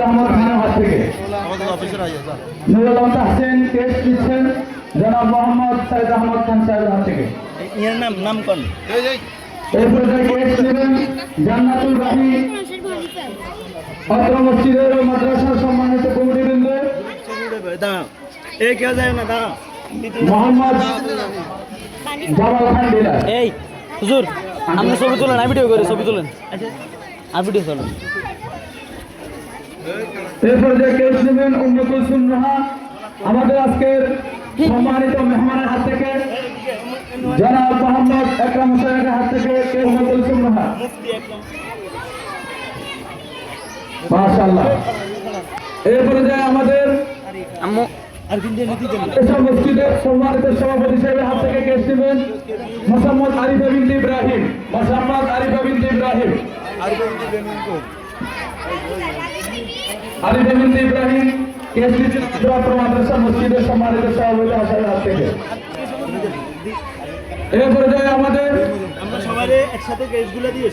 আহমদ খানের হাত থেকে নুরুল আলম তাহসিন কেস দিচ্ছেন জনাব মোহাম্মদ সাইদ আহমদ খান সাহেবের হাত থেকে। এর নাম কোন? এই পর্যায়ে কেস নেবেন জান্নাতুল রাহি অত্র মসজিদের ও মাদ্রাসার সম্মানিত কমিটিবৃন্দ মোহাম্মদ জামাল খান ডিলার। এই হুজুর আপনি ছবি তোলেন, আমি ভিডিও করি, ছবি তোলেন আর ভিডিও তোলেন। এই পর্যায়ে কেস নেবেন উম্মে কুলসুম রাহা আমাদের আজকের সম্মানিত মেহমানের হাত থেকে জনাব মোহাম্মদ একরাম হোসেনের হাত থেকে উম্মে কুলসুম রাহা। মাশাআল্লাহ। এই পর্যায়ে আমাদের এসব মসজিদের সম্মানিত সভাপতি সাহেবের হাত থেকে কেস নেবেন মোহাম্মদ আরিফা বিনতে ইব্রাহিম। মোহাম্মদ আরিফা বিনতে ইব্রাহিম। আরিফা বিনতে ইব্রাহিম কেস নিচ্ছেন মাদ্রাসা মসজিদের সম্মানিত সভাপতি সাহেবের হাত থেকে। এই পর্যায়ে আমাদের আমরা সবাই একসাথে কেসগুলো দিয়ে